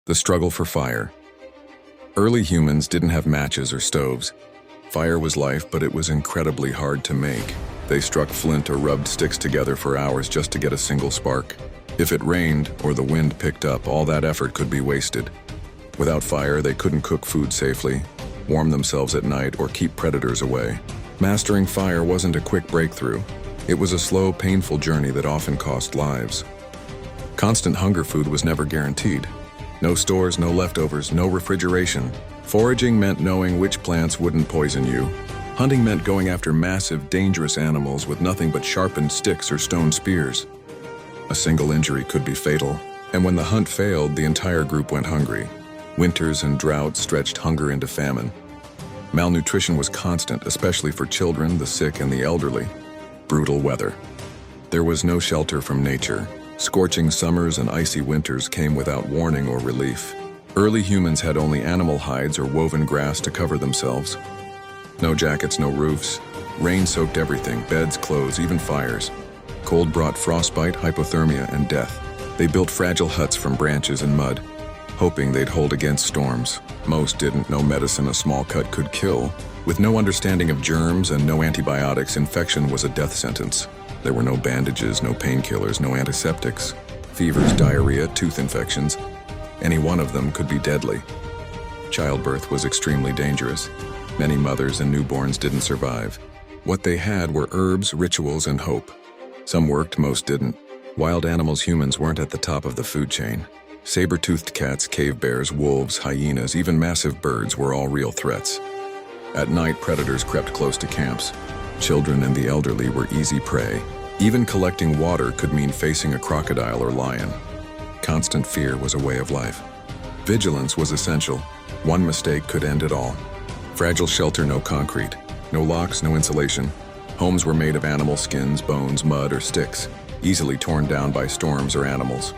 The struggle for fire. Early humans didn't have matches or stoves. Fire was life, but it was incredibly hard to make. They struck flint or rubbed sticks together for hours just to get a single spark. If it rained or the wind picked up, all that effort could be wasted. Without fire, they couldn't cook food safely, warm themselves at night, or keep predators away. Mastering fire wasn't a quick breakthrough. It was a slow, painful journey that often cost lives. Constant hunger food was never guaranteed. No stores, no leftovers, no refrigeration. Foraging meant knowing which plants wouldn't poison you. Hunting meant going after massive, dangerous animals with nothing but sharpened sticks or stone spears. A single injury could be fatal, and when the hunt failed, the entire group went hungry. Winters and droughts stretched hunger into famine. Malnutrition was constant, especially for children, the sick, and the elderly. Brutal weather. There was no shelter from nature. Scorching summers and icy winters came without warning or relief. Early humans had only animal hides or woven grass to cover themselves. No jackets, no roofs. Rain soaked everything, beds, clothes, even fires. Cold brought frostbite, hypothermia, and death. They built fragile huts from branches and mud, hoping they'd hold against storms. Most didn't. No medicine a small cut could kill. With no understanding of germs and no antibiotics, infection was a death sentence. There were no bandages, no painkillers, no antiseptics. Fevers, diarrhea, tooth infections. Any one of them could be deadly. Childbirth was extremely dangerous. Many mothers and newborns didn't survive. What they had were herbs, rituals, and hope. Some worked, most didn't. Wild animals, humans weren't at the top of the food chain. Saber-toothed cats, cave bears, wolves, hyenas, even massive birds were all real threats. At night, predators crept close to camps. Children and the elderly were easy prey. Even collecting water could mean facing a crocodile or lion. Constant fear was a way of life. Vigilance was essential. One mistake could end it all. Fragile shelter, no concrete. No locks, no insulation. Homes were made of animal skins, bones, mud, or sticks, easily torn down by storms or animals.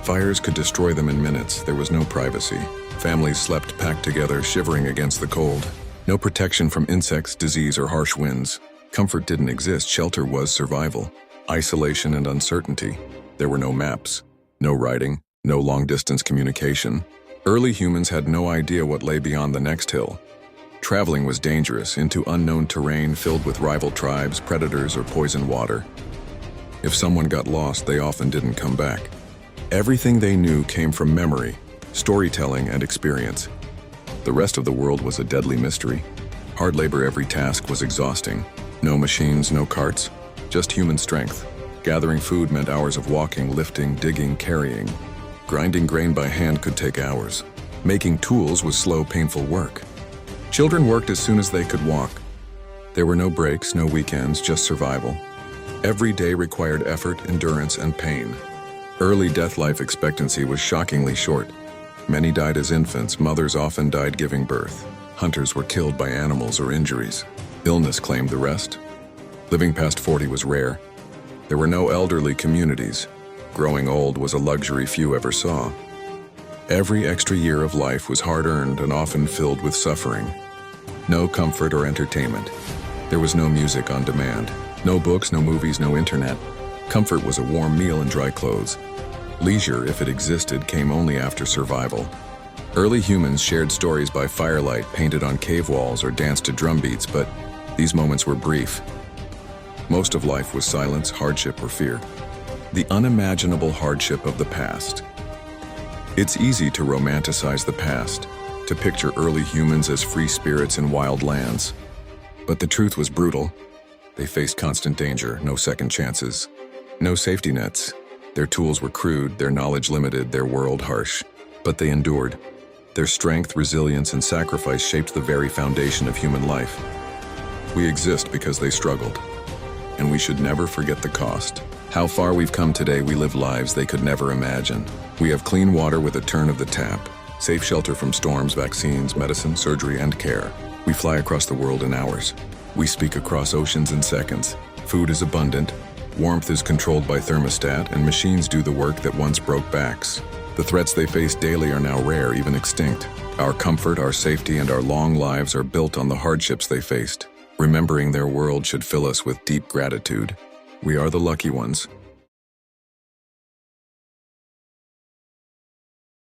Fires could destroy them in minutes. There was no privacy. Families slept packed together, shivering against the cold. No protection from insects, disease, or harsh winds. Comfort didn't exist. Shelter was survival. Isolation and uncertainty. There were no maps, no writing, no long-distance communication. Early humans had no idea what lay beyond the next hill. Traveling was dangerous, into unknown terrain filled with rival tribes, predators, or poisoned water. If someone got lost, they often didn't come back. Everything they knew came from memory, storytelling, and experience. The rest of the world was a deadly mystery. Hard labor, every task was exhausting. No machines, no carts, just human strength. Gathering food meant hours of walking, lifting, digging, carrying. Grinding grain by hand could take hours. Making tools was slow, painful work. Children worked as soon as they could walk. There were no breaks, no weekends, just survival. Every day required effort, endurance, and pain. Early death life expectancy was shockingly short. Many died as infants. Mothers often died giving birth. Hunters were killed by animals or injuries. Illness claimed the rest. Living past 40 was rare. There were no elderly communities. Growing old was a luxury few ever saw. Every extra year of life was hard-earned and often filled with suffering. No comfort or entertainment. There was no music on demand. No books, no movies, no internet. Comfort was a warm meal and dry clothes. Leisure, if it existed, came only after survival. Early humans shared stories by firelight, painted on cave walls, or danced to drum beats, but these moments were brief. Most of life was silence, hardship, or fear. The unimaginable hardship of the past. It's easy to romanticize the past, to picture early humans as free spirits in wild lands. But the truth was brutal. They faced constant danger, no second chances, no safety nets. Their tools were crude, their knowledge limited, their world harsh. But they endured. Their strength, resilience, and sacrifice shaped the very foundation of human life. We exist because they struggled. And we should never forget the cost. How far we've come today, we live lives they could never imagine. We have clean water with a turn of the tap, safe shelter from storms, vaccines, medicine, surgery, and care. We fly across the world in hours. We speak across oceans in seconds. Food is abundant. Warmth is controlled by thermostat, and machines do the work that once broke backs. The threats they face daily are now rare, even extinct. Our comfort, our safety, and our long lives are built on the hardships they faced. Remembering their world should fill us with deep gratitude. We are the lucky ones,